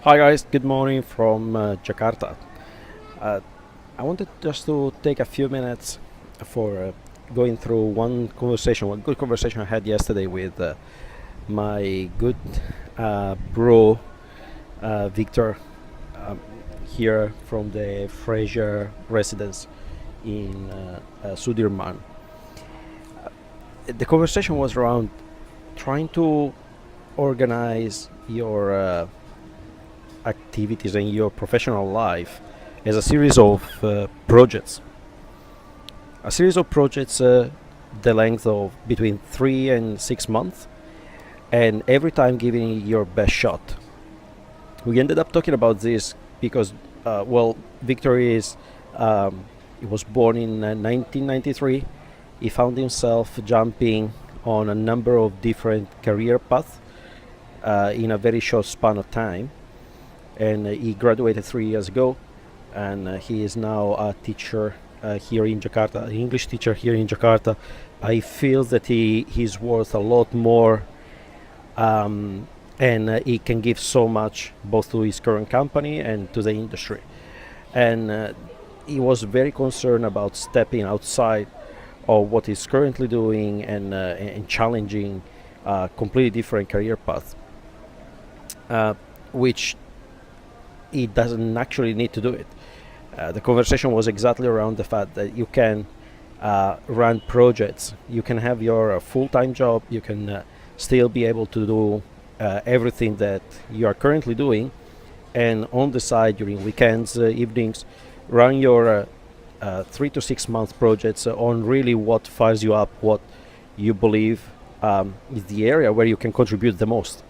Hi guys, good morning from Jakarta. Uh, I wanted just to take a few minutes for going through one good conversation I had yesterday with my good bro Victor um, here from the Fraser residence in Sudirman. The conversation was around trying to organize your activities in your professional life as a series of projects. A series of projects the length of between 3 and 6 months, and every time giving it your best shot. We ended up talking about this because, Victor he was born in 1993. He found himself jumping on a number of different career paths in a very short span of time, and he graduated 3 years ago, and he is now a teacher here in Jakarta, an English teacher here in Jakarta. I feel that he's worth a lot more, and he can give so much both to his current company and to the industry. And he was very concerned about stepping outside of what he's currently doing and challenging completely different career path, which he doesn't actually need to do it. The conversation was exactly around the fact that you can run projects, you can have your full-time job, you can still be able to do everything that you are currently doing, and on the side during weekends, evenings, run your 3 to 6 month projects on really what fires you up, what you believe is the area where you can contribute the most.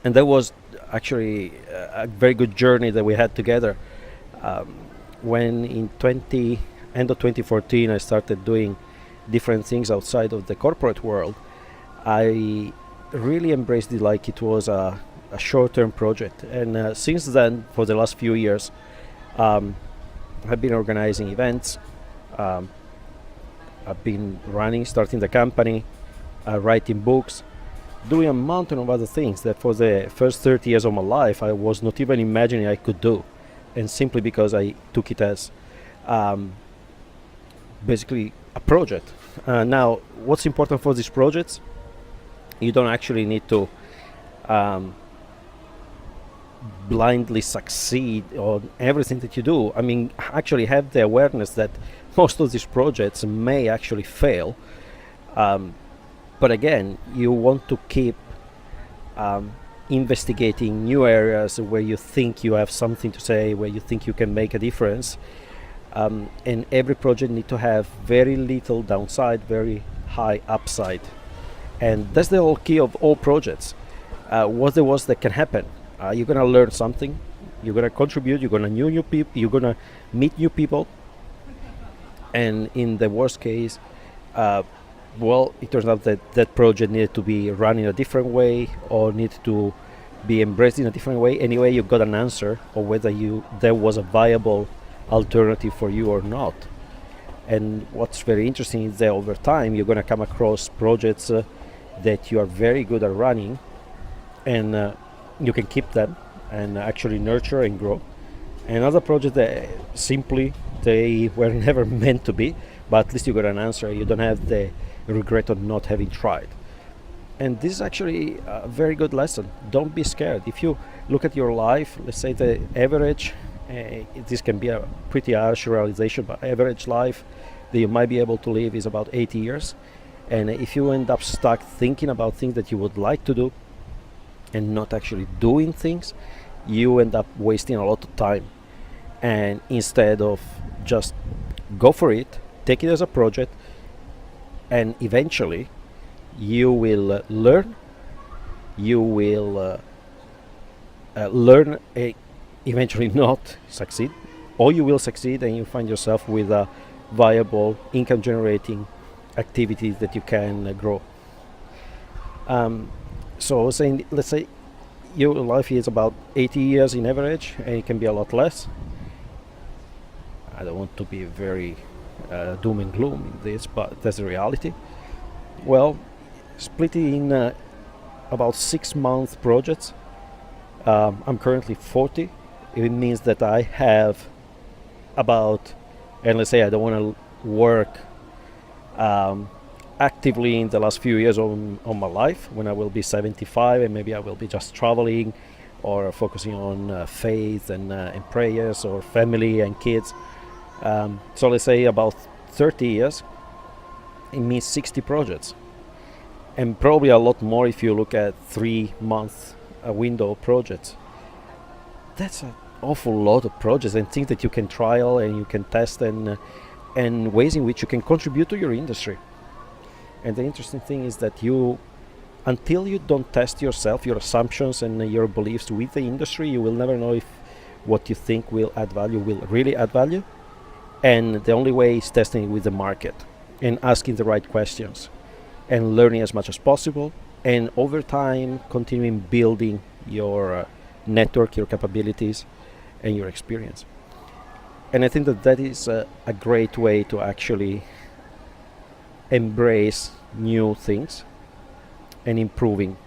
And that was actually a very good journey that we had together. When in end of 2014 I started doing different things outside of the corporate world, I really embraced it like it was a short-term project. And since then, for the last few years, I've been organizing events. I've been starting the company, writing books, doing a mountain of other things that for the first 30 years of my life I was not even imagining I could do, and simply because I took it as basically a project. Now, what's important for these projects? You don't actually need to blindly succeed on everything that you do. I mean, actually have the awareness that most of these projects may actually fail. But again, you want to keep investigating new areas where you think you have something to say, where you think you can make a difference. And every project needs to have very little downside, very high upside. And that's the whole key of all projects. What's the worst that can happen? You're gonna learn something. You're gonna contribute. You're gonna new people. You're gonna meet new people. And in the worst case, it turns out that that project needed to be run in a different way or needed to be embraced in a different way. Anyway, you got an answer of whether there was a viable alternative for you or not. And what's very interesting is that over time you're going to come across projects that you are very good at running, and you can keep them and actually nurture and grow. And other projects that simply they were never meant to be, but at least you got an answer. You don't have the regret of not having tried. And this is actually a very good lesson. Don't be scared. If you look at your life, let's say the average, this can be a pretty harsh realization, but average life that you might be able to live is about 80 years. And if you end up stuck thinking about things that you would like to do and not actually doing things, you end up wasting a lot of time. And instead of just go for it, take it as a project, and eventually you will learn. You will learn, eventually not succeed, or you will succeed and you find yourself with a viable income generating activities that you can grow. So saying, let's say your life is about 80 years in average, and it can be a lot less. I don't want to be very doom and gloom in this, but that's the reality. Well, split it in about 6 month projects, I'm currently 40. It means that I have about, and let's say I don't want to work um, actively in the last few years on my life, when I will be 75 and maybe I will be just traveling or focusing on faith and prayers or family and kids. So let's say about 30 years, it means 60 projects. And probably a lot more if you look at 3 month window projects. That's an awful lot of projects and things that you can trial and you can test and ways in which you can contribute to your industry. And the interesting thing is that until you don't test yourself, your assumptions and your beliefs with the industry, you will never know if what you think will add value will really add value. And the only way is testing it with the market and asking the right questions and learning as much as possible, and over time continuing building your network, your capabilities, and your experience. And I think that is a great way to actually embrace new things and improving.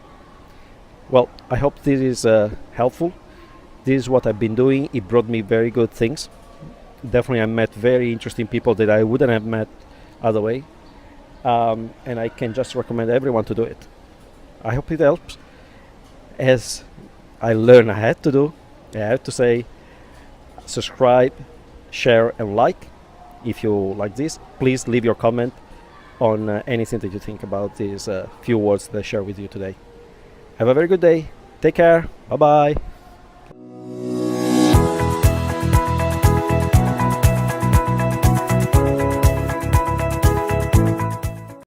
Well, I hope this is helpful. This is what I've been doing. It brought me very good things. Definitely I met very interesting people that I wouldn't have met other way. And I can just recommend everyone to do it. I hope it helps. As I learned I had to do, I have to say, subscribe, share and like. If you like this, please leave your comment on anything that you think about these few words that I share with you today. Have a very good day. Take care. Bye bye.